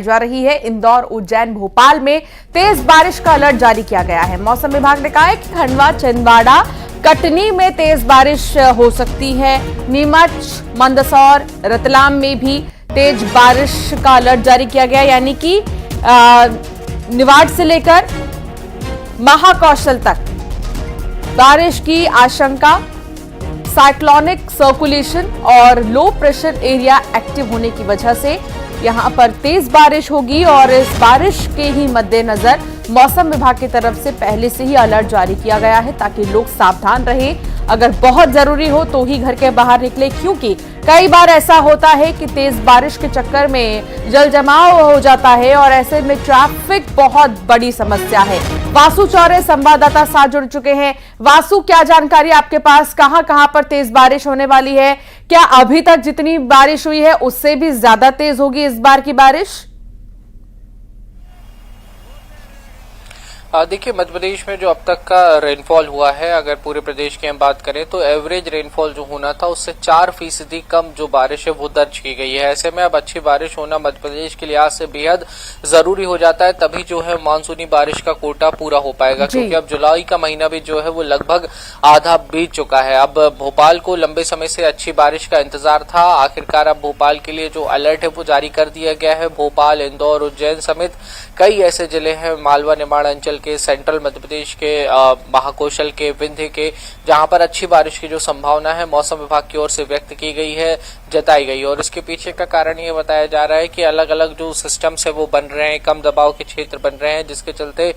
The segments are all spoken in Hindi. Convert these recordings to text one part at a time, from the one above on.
जा रही है। इंदौर, उज्जैन, भोपाल में तेज बारिश का अलर्ट जारी किया गया है। मौसम विभाग ने कहा है कि खंडवा, छिंदवाड़ा, कटनी में तेज बारिश हो सकती है। नीमच, मंदसौर, रतलाम में भी तेज बारिश का अलर्ट जारी किया गया, यानी कि निवाड़ से लेकर महाकौशल तक बारिश की आशंका। साइक्लोनिक सर्कुलेशन और लो प्रेशर एरिया एक्टिव होने की वजह से यहां पर तेज बारिश होगी और इस बारिश के ही मद्देनजर मौसम विभाग की तरफ से पहले से ही अलर्ट जारी किया गया है ताकि लोग सावधान रहें। अगर बहुत जरूरी हो तो ही घर के बाहर निकले, क्योंकि कई बार ऐसा होता है कि तेज बारिश के चक्कर में जल जमाव हो जाता है और ऐसे में ट्रैफिक बहुत बड़ी समस्या है। वासु चौरे संवाददाता साथ जुड़ चुके हैं। वासु, क्या जानकारी आपके पास, कहां कहां पर तेज बारिश होने वाली है? क्या अभी तक जितनी बारिश हुई है उससे भी ज्यादा तेज होगी इस बार की बारिश? देखिए, मध्य प्रदेश में जो अब तक का रेनफॉल हुआ है, अगर पूरे प्रदेश की हम बात करें तो एवरेज रेनफॉल जो होना था उससे 4% कम जो बारिश है वो दर्ज की गई है। ऐसे में अब अच्छी बारिश होना मध्य प्रदेश के लिहाज से बेहद जरूरी हो जाता है, तभी जो है मानसूनी बारिश का कोटा पूरा हो पाएगा, क्योंकि अब जुलाई का महीना भी जो है वो लगभग आधा बीत चुका है। अब भोपाल को लंबे समय से अच्छी बारिश का इंतजार था। आखिरकार अब भोपाल के लिए जो अलर्ट है वो जारी कर दिया गया है। भोपाल, इंदौर, उज्जैन समेत कई ऐसे जिले हैं मालवा निमाड़ अंचल के, सेंट्रल मध्य प्रदेश के, महाकौशल के, विंध्य के, जहां पर अच्छी बारिश की जो संभावना है मौसम विभाग की ओर से व्यक्त की गई है, जताई गई। और इसके पीछे का कारण ये बताया जा रहा है कि अलग अलग जो सिस्टम्स है वो बन रहे हैं, कम दबाव के क्षेत्र बन रहे हैं, जिसके चलते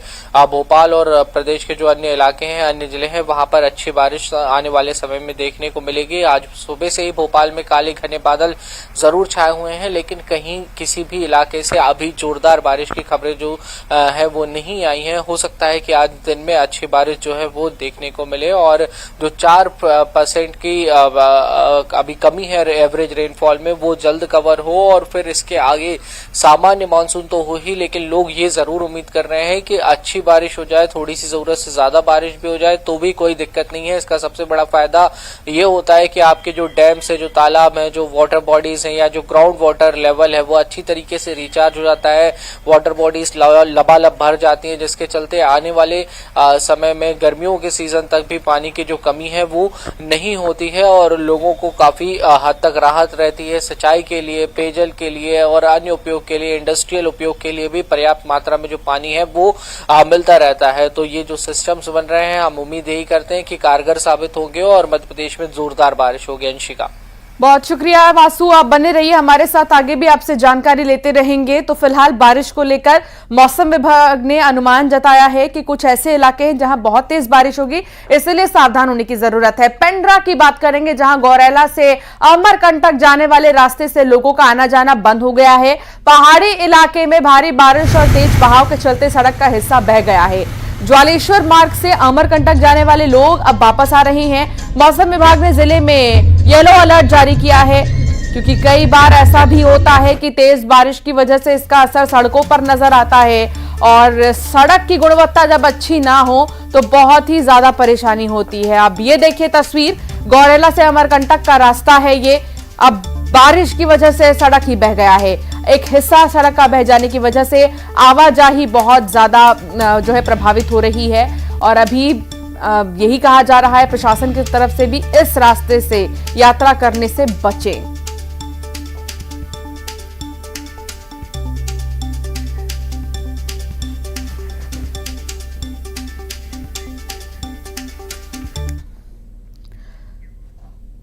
भोपाल और प्रदेश के जो अन्य इलाके हैं, अन्य जिले हैं, वहां पर अच्छी बारिश आने वाले समय में देखने को मिलेगी। आज सुबह से ही भोपाल में काले घने बादल जरूर छाए हुए हैं, लेकिन कहीं किसी भी इलाके से अभी जोरदार बारिश की खबरें जो है वो नहीं आई हैं। हो सकता है कि आज दिन में अच्छी बारिश जो है वो देखने को मिले और जो 4% की अभी कमी है एवरेज रेनफॉल में वो जल्द कवर हो और फिर इसके आगे सामान्य मानसून तो हो ही, लेकिन लोग ये जरूर उम्मीद कर रहे हैं कि अच्छी बारिश हो जाए, थोड़ी सी जरूरत से ज्यादा बारिश भी हो जाए तो भी कोई दिक्कत नहीं है। इसका सबसे बड़ा फायदा ये होता है कि आपके जो डैम से, जो तालाब है, जो वाटर बॉडीज हैं या जो ग्राउंड वाटर लेवल है वो अच्छी तरीके से रिचार्ज हो जाता है। वाटर बॉडीज लबालब भर जाती है, जिसके चलते आने वाले समय में गर्मियों के सीजन तक भी पानी की जो कमी है वो नहीं होती है और लोगों को काफी हद तक राहत रहती है। सिंचाई के लिए, पेयजल के लिए और अन्य उपयोग के लिए, इंडस्ट्रियल उपयोग के लिए भी पर्याप्त मात्रा में जो पानी है वो मिलता रहता है। तो ये जो सिस्टम्स बन रहे हैं, हम उम्मीद यही करते हैं कि कारगर साबित होंगे और मध्य प्रदेश में जोरदार बारिश होगी। अंशिका, बहुत शुक्रिया वासु, आप बने रहिए हमारे साथ, आगे भी आपसे जानकारी लेते रहेंगे। तो फिलहाल बारिश को लेकर मौसम विभाग ने अनुमान जताया है कि कुछ ऐसे इलाके हैं जहां बहुत तेज बारिश होगी, इसलिए सावधान होने की जरूरत है। पेंड्रा की बात करेंगे, जहां गौरेला से अमरकंटक जाने वाले रास्ते से लोगों का आना जाना बंद हो गया है। पहाड़ी इलाके में भारी बारिश और तेज बहाव के चलते सड़क का हिस्सा बह गया है। ज्वालेश्वर मार्ग से अमरकंटक जाने वाले लोग अब वापस आ रहे हैं। मौसम विभाग ने जिले में येलो अलर्ट जारी किया है, क्योंकि कई बार ऐसा भी होता है कि तेज बारिश की वजह से इसका असर सड़कों पर नजर आता है और सड़क की गुणवत्ता जब अच्छी ना हो तो बहुत ही ज्यादा परेशानी होती है। अब ये देखिए तस्वीर, गौरेला से अमरकंटक का रास्ता है ये, अब बारिश की वजह से सड़क ही बह गया है। एक हिस्सा सड़क का बह जाने की वजह से आवाजाही बहुत ज्यादा जो है प्रभावित हो रही है और अभी यही कहा जा रहा है प्रशासन की तरफ से भी इस रास्ते से यात्रा करने से बचें।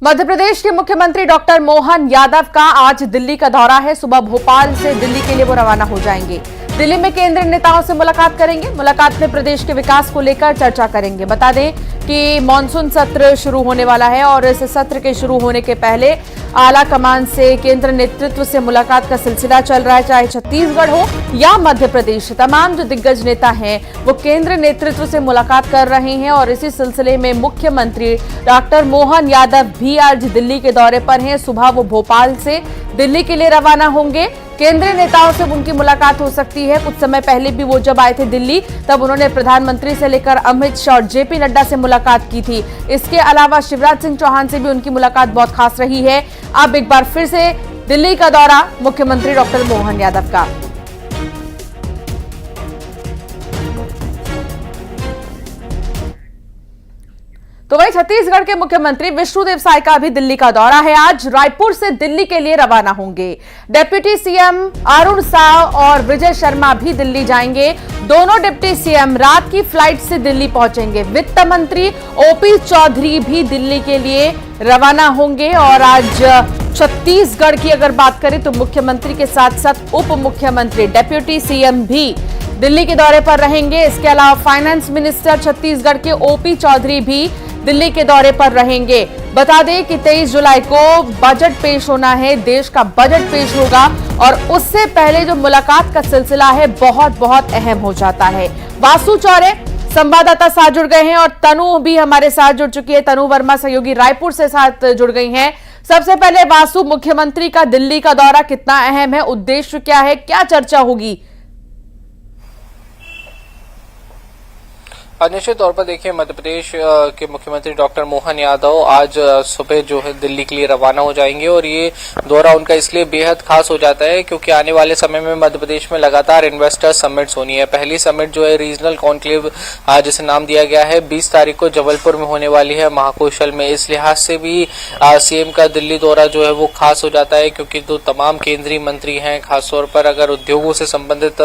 मध्य प्रदेश के मुख्यमंत्री डॉक्टर मोहन यादव का आज दिल्ली का दौरा है। सुबह भोपाल से दिल्ली के लिए वो रवाना हो जाएंगे। दिल्ली में केंद्रीय नेताओं से मुलाकात करेंगे। मुलाकात में प्रदेश के विकास को लेकर चर्चा करेंगे। बता दें कि मानसून सत्र शुरू होने वाला है और इस सत्र के शुरू होने के पहले आला कमान से, केंद्र नेतृत्व से मुलाकात का सिलसिला चल रहा है। चाहे छत्तीसगढ़ हो या मध्य प्रदेश, तमाम जो दिग्गज नेता हैं वो केंद्र नेतृत्व से मुलाकात कर रहे हैं और इसी सिलसिले में मुख्यमंत्री डॉक्टर मोहन यादव भी आज दिल्ली के दौरे पर हैं। सुबह वो भोपाल से दिल्ली के लिए रवाना होंगे। केंद्रीय नेताओं से उनकी मुलाकात हो सकती है। कुछ समय पहले भी वो जब आए थे दिल्ली, तब उन्होंने प्रधानमंत्री से लेकर अमित शाह और जेपी नड्डा से मुलाकात की थी। इसके अलावा शिवराज सिंह चौहान से भी उनकी मुलाकात बहुत खास रही है। अब एक बार फिर से दिल्ली का दौरा मुख्यमंत्री डॉक्टर मोहन यादव का। तो वहीं छत्तीसगढ़ के मुख्यमंत्री विष्णुदेव साय का भी दिल्ली का दौरा है। आज रायपुर से दिल्ली के लिए रवाना होंगे। डिप्टी सीएम अरुण साव और विजय शर्मा भी दिल्ली जाएंगे। दोनों डिप्टी सीएम रात की फ्लाइट से दिल्ली पहुंचेंगे। वित्त मंत्री ओपी चौधरी भी दिल्ली के लिए रवाना होंगे। और आज छत्तीसगढ़ की अगर बात करें तो मुख्यमंत्री के साथ साथ उप मुख्यमंत्री डिप्टी सीएम भी दिल्ली के दौरे पर रहेंगे। इसके अलावा फाइनेंस मिनिस्टर छत्तीसगढ़ के ओपी चौधरी भी दिल्ली के दौरे पर रहेंगे। बता दें कि 23 जुलाई को बजट पेश होना है, देश का बजट पेश होगा और उससे पहले जो मुलाकात का सिलसिला है बहुत अहम हो जाता है। वासु चौरे संवाददाता साथ जुड़ गए हैं और तनु भी हमारे साथ जुड़ चुकी है। तनु वर्मा सहयोगी रायपुर से साथ जुड़ गई हैं। सबसे पहले वासु, मुख्यमंत्री का दिल्ली का दौरा कितना अहम है, उद्देश्य क्या है, क्या चर्चा होगी? निश्चित तौर पर देखिए, मध्य प्रदेश के मुख्यमंत्री डॉक्टर मोहन यादव आज सुबह जो है दिल्ली के लिए रवाना हो जाएंगे और ये दौरा उनका इसलिए बेहद खास हो जाता है क्योंकि आने वाले समय में मध्य प्रदेश में लगातार इन्वेस्टर समिट्स होनी है। पहली समिट जो है रीजनल कॉन्क्लेव जिसे नाम दिया गया है 20 तारीख को जबलपुर में होने वाली है, महाकौशल में। इस लिहाज से भी सीएम का दिल्ली दौरा जो है वो खास हो जाता है क्योंकि जो तमाम केंद्रीय मंत्री हैं, खासतौर पर अगर उद्योगों से संबंधित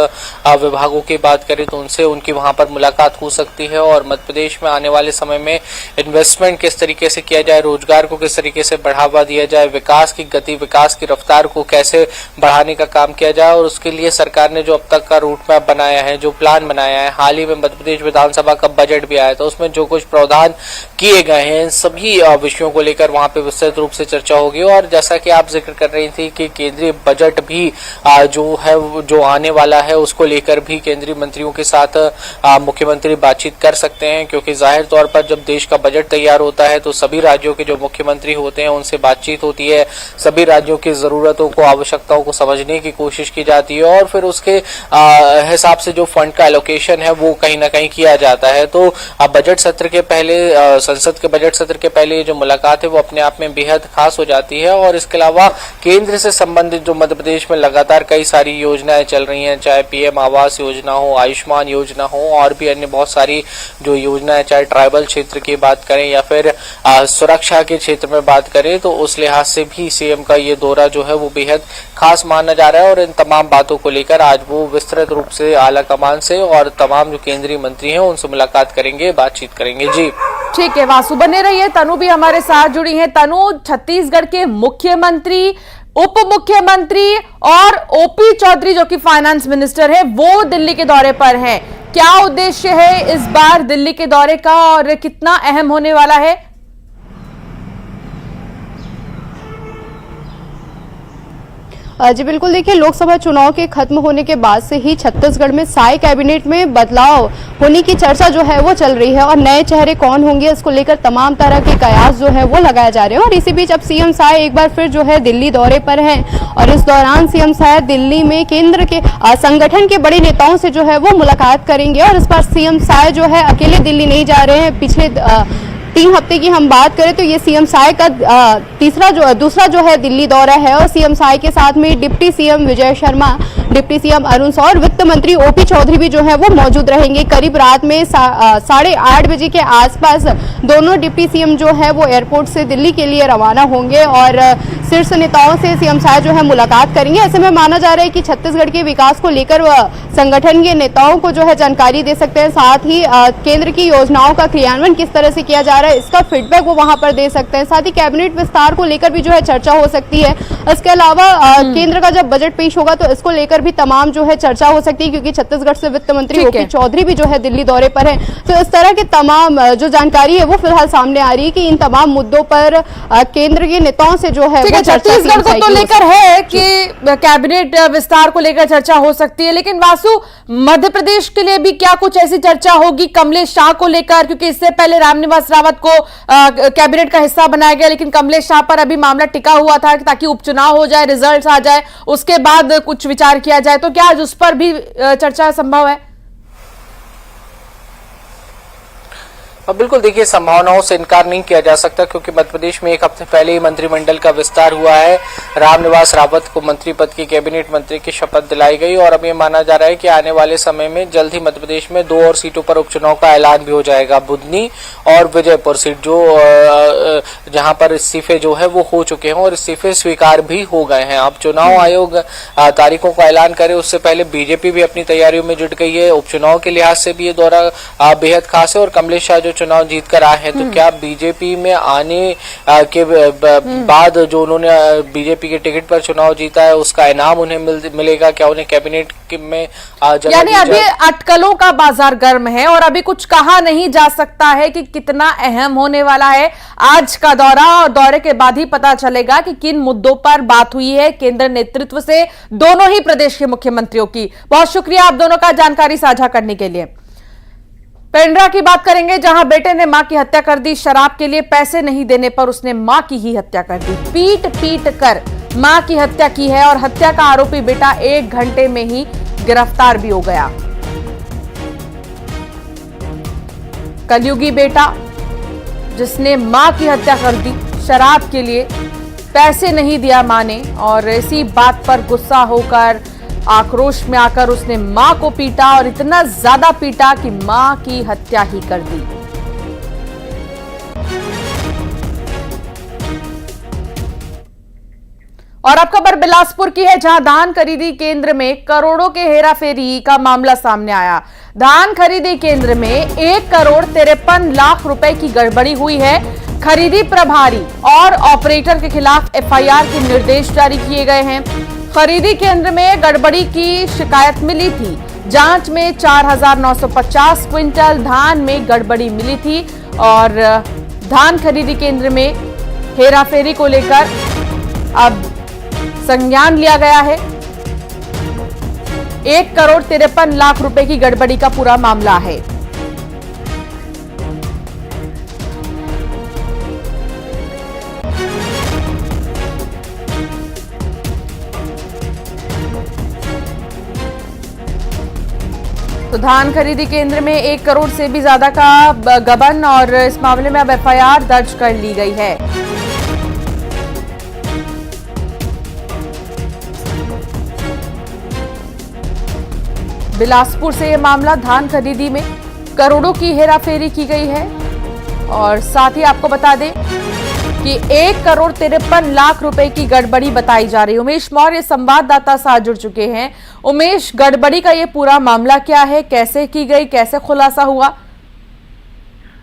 विभागों की बात करें तो उनसे उनकी वहां पर मुलाकात हो सकती है। और मध्य प्रदेश में आने वाले समय में इन्वेस्टमेंट किस तरीके से किया जाए, रोजगार को किस तरीके से बढ़ावा दिया जाए, विकास की गति, विकास की रफ्तार को कैसे बढ़ाने का काम किया जाए और उसके लिए सरकार ने जो अब तक का रूट मैप बनाया है, जो प्लान बनाया है। हाल ही में मध्य प्रदेश विधानसभा का बजट भी आया था, उसमें जो कुछ प्रावधान किए गए हैं सभी विषयों को लेकर वहां पे विस्तृत रूप से चर्चा होगी। और जैसा कि आप जिक्र कर रही थी कि केंद्रीय बजट भी जो है जो आने वाला है उसको लेकर भी केंद्रीय मंत्रियों के साथ मुख्यमंत्री बातचीत कर सकते हैं क्योंकि जाहिर तौर पर जब देश का बजट तैयार होता है तो सभी राज्यों के जो मुख्यमंत्री होते हैं उनसे बातचीत होती है, सभी राज्यों की जरूरतों को, आवश्यकताओं को समझने की कोशिश की जाती है और फिर उसके हिसाब से जो फंड का एलोकेशन है वो कहीं ना कहीं किया जाता है। तो बजट सत्र के पहले, संसद के बजट सत्र के पहले जो मुलाकात है वो अपने आप में बेहद खास हो जाती है। और इसके अलावा केंद्र से संबंधित जो मध्य प्रदेश में लगातार कई सारी योजनाएं चल रही हैं, चाहे पीएम आवास योजना हो, आयुष्मान योजना हो और भी अन्य बहुत सारी जो योजना है, चाहे ट्राइबल क्षेत्र की बात करें या फिर सुरक्षा के क्षेत्र में बात करें, तो उस लिहाज से भी सीएम का ये दौरा जो है वो बेहद खास माना जा रहा है। और इन तमाम बातों को लेकर आज वो विस्तृत रूप से आला कमान से और तमाम जो केंद्रीय मंत्री हैं उनसे मुलाकात करेंगे, बातचीत करेंगे। जी ठीक है वासु, बने रहिए। तनु भी हमारे साथ जुड़ी है। तनु, छत्तीसगढ़ के मुख्यमंत्री, उप मुख्यमंत्री और ओपी चौधरी जो कि फाइनेंस मिनिस्टर है वो दिल्ली के दौरे पर हैं। क्या उद्देश्य है इस बार दिल्ली के दौरे का और कितना अहम होने वाला है? जी बिल्कुल, देखिए लोकसभा चुनाव के खत्म होने के बाद से ही छत्तीसगढ़ में साय कैबिनेट में बदलाव होने की चर्चा जो है वो चल रही है और नए चेहरे कौन होंगे इसको लेकर तमाम तरह के कयास जो है वो लगाए जा रहे हैं। और इसी बीच अब सीएम साय एक बार फिर जो है दिल्ली दौरे पर हैं और इस दौरान सीएम साय दिल्ली में केंद्र के संगठन के बड़े नेताओं से जो है वो मुलाकात करेंगे। और इस बार सीएम साय जो है अकेले दिल्ली नहीं जा रहे हैं। पिछले 3 हफ्ते की हम बात करें तो ये सीएम साय का दूसरा जो है दिल्ली दौरा है और सीएम साय के साथ में deputy CM Vijay Sharma, deputy CM Arun Sao और वित्त मंत्री ओपी चौधरी भी जो है वो मौजूद रहेंगे। करीब रात में 8:30 बजे के आसपास दोनों डिप्टी सीएम जो है वो एयरपोर्ट से दिल्ली के लिए रवाना होंगे और शीर्ष नेताओं से सीएम साय जो है मुलाकात करेंगे। ऐसे में माना जा रहा है कि छत्तीसगढ़ के विकास को लेकर संगठन के नेताओं को जो है जानकारी दे सकते हैं, साथ ही केंद्र की योजनाओं का क्रियान्वयन किस तरह से किया जा रहा है इसका फीडबैक वो वहां पर दे सकते हैं। साथ ही कैबिनेट विस्तार को लेकर भी जो है चर्चा हो सकती है। इसके अलावा केंद्र का जब बजट पेश होगा तो इसको लेकर भी तमाम जो है चर्चा हो सकती है क्योंकि छत्तीसगढ़ से वित्त मंत्री ओपी चौधरी भी जो है दिल्ली दौरे पर है। तो इस तरह के तमाम जो जानकारी है वो फिलहाल सामने आ रही है कि इन तमाम मुद्दों पर केंद्र के नेताओं से जो है छत्तीसगढ़ को तो लेकर है कि कैबिनेट विस्तार को लेकर चर्चा हो सकती है, लेकिन वासु मध्य प्रदेश के लिए भी क्या कुछ ऐसी चर्चा होगी कमलेश शाह को लेकर? क्योंकि इससे पहले रामनिवास रावत को कैबिनेट का हिस्सा बनाया गया, लेकिन कमलेश शाह पर अभी मामला टिका हुआ था ताकि उपचुनाव हो जाए, रिजल्ट्स आ जाए, उसके बाद कुछ विचार किया जाए। तो क्या आज उस पर भी चर्चा संभव है? अब बिल्कुल देखिए, संभावनाओं से इनकार नहीं किया जा सकता, क्योंकि मध्य प्रदेश में एक हफ्ते पहले ही मंत्रिमंडल का विस्तार हुआ है। रामनिवास रावत को मंत्री पद की कैबिनेट मंत्री की शपथ दिलाई गई और अब ये माना जा रहा है कि आने वाले समय में जल्द ही मध्य प्रदेश में 2 और सीटों पर उपचुनाव का ऐलान भी हो जाएगा। बुधनी और विजयपुर सीट जो जहां पर इस्तीफे जो है वो हो चुके हैं और इस्तीफे स्वीकार भी हो गए हैं। अब चुनाव आयोग तारीखों का ऐलान करे उससे पहले बीजेपी भी अपनी तैयारियों में जुट गई है। उपचुनाव के लिहाज से भी ये दौरा बेहद खास है और कमलेश शाह जो चुनाव जीत कर आए हैं, तो क्या बीजेपी में आने के बाद जो उन्होंने बीजेपी के टिकट पर चुनाव जीता है उसका इनाम उन्हें मिलेगा? क्या उन्हें कैबिनेट में यानी अभी अटकलों का बाजार गर्म है और अभी कुछ कहा नहीं जा सकता है कि कितना अहम होने वाला है आज का दौरा, और दौरे के बाद ही पता चलेगा कि किन मुद्दों पर बात हुई है केंद्र नेतृत्व से दोनों ही प्रदेश के मुख्यमंत्रियों की। बहुत शुक्रिया आप दोनों का जानकारी साझा करने के लिए। पेंड्रा की बात करेंगे, जहां बेटे ने मां की हत्या कर दी। शराब के लिए पैसे नहीं देने पर उसने मां की ही हत्या कर दी। पीट पीट कर मां की हत्या की है और हत्या का आरोपी बेटा 1 घंटे में ही गिरफ्तार भी हो गया। कलयुगी बेटा जिसने मां की हत्या कर दी, शराब के लिए पैसे नहीं दिया मां ने, और इसी बात पर गुस्सा होकर आक्रोश में आकर उसने मां को पीटा और इतना ज्यादा पीटा कि मां की हत्या ही कर दी। और अब खबर बिलासपुर की है, जहां धान खरीदी केंद्र में करोड़ों के हेराफेरी का मामला सामने आया। धान खरीदी केंद्र में 1 करोड़ 53 लाख रुपए की गड़बड़ी हुई है। खरीदी प्रभारी और ऑपरेटर के खिलाफ एफआईआर के निर्देश जारी किए गए हैं। खरीदी केंद्र में गड़बड़ी की शिकायत मिली थी। जांच में 4,950 क्विंटल धान में गड़बड़ी मिली थी और धान खरीदी केंद्र में हेराफेरी को लेकर अब संज्ञान लिया गया है। 1 करोड़ 53 लाख रुपए की गड़बड़ी का पूरा मामला है। तो धान खरीदी केंद्र में 1 करोड़ से भी ज्यादा का गबन और इस मामले में अब एफआईआर दर्ज कर ली गई है। बिलासपुर से यह मामला, धान खरीदी में करोड़ों की हेराफेरी की गई है और साथ ही आपको बता दें कि 1 करोड़ 53 लाख रुपए की गड़बड़ी बताई जा रही है। उमेश मौर्य संवाददाता साथ जुड़ चुके हैं। उमेश, गड़बड़ी का ये पूरा मामला क्या है, कैसे की गई, कैसे खुलासा हुआ?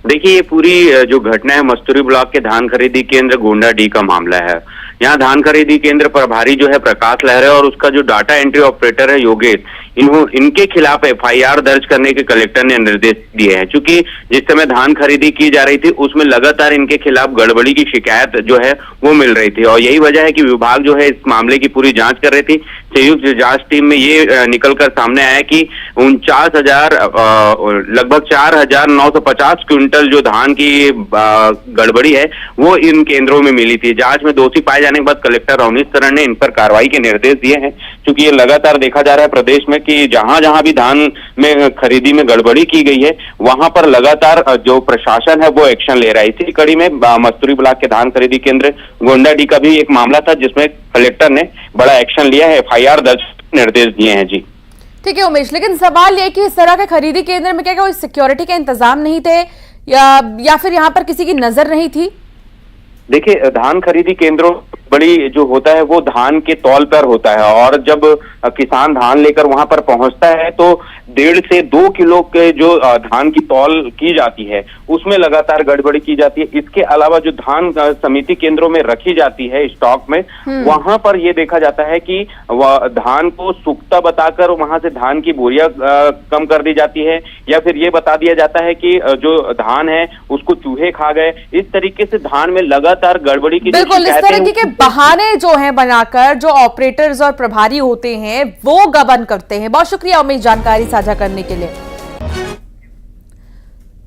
देखिए, ये पूरी जो घटना है मस्तूरी ब्लॉक के धान खरीदी केंद्र गोंडाडीह का मामला है। यहाँ धान खरीदी केंद्र प्रभारी जो है प्रकाश लहरे और उसका जो डाटा एंट्री ऑपरेटर है योगेश, इनके खिलाफ एफआईआर दर्ज करने के कलेक्टर ने निर्देश दिए हैं। क्योंकि जिस समय धान खरीदी की जा रही थी उसमें लगातार इनके खिलाफ गड़बड़ी की शिकायत जो है वो मिल रही थी और यही वजह है कि विभाग जो है इस मामले की पूरी जांच कर रही थी। संयुक्त जांच टीम में ये निकलकर सामने आया कि 49,000 लगभग 4,950 क्विंटल जो धान की गड़बड़ी है वो इन केंद्रों में मिली थी। जांच में दोषी पाए जाने के बाद कलेक्टर रवनीश शरण ने इन पर कार्रवाई के निर्देश दिए हैं। क्योंकि ये लगातार देखा जा रहा है प्रदेश में कि जहां जहां भी धान में खरीदी में गड़बड़ी की गई है वहां पर लगातार जो प्रशासन है वो एक्शन ले रहा है। इसी कड़ी में मस्तूरी ब्लॉक के धान खरीदी केंद्र गोंडाडीह का भी एक मामला था जिसमें कलेक्टर ने बड़ा एक्शन लिया है, एफआईआर दर्ज निर्देश दिए हैं। जी ठीक है उमेश, लेकिन सवाल ये कि इस तरह के खरीदी केंद्र में क्या कोई सिक्योरिटी के इंतजाम नहीं थे या फिर यहाँ पर किसी की नजर नहीं थी? देखिए, धान खरीदी केंद्रों बड़ी जो होता है वो धान के तौल पर होता है और जब किसान धान लेकर वहां पर पहुंचता है तो 1.5 से 2 किलो के जो धान की तौल की जाती है उसमें लगातार गड़बड़ी की जाती है। इसके अलावा जो धान समिति केंद्रों में रखी जाती है स्टॉक में, वहां पर ये देखा जाता है कि धान को सूखता बताकर वहां से धान की बोरियां कम कर दी जाती है या फिर ये बता दिया जाता है कि जो धान है उसको चूहे खा गए। इस तरीके से धान में लगातार गड़बड़ी की बिल्कुल इस तरह के बहाने जो हैं बनाकर जो ऑपरेटर्स और प्रभारी होते हैं वो गबन करते हैं। बहुत शुक्रिया उमेश जानकारी साझा करने के लिए।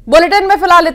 बुलेटिन में फिलहाल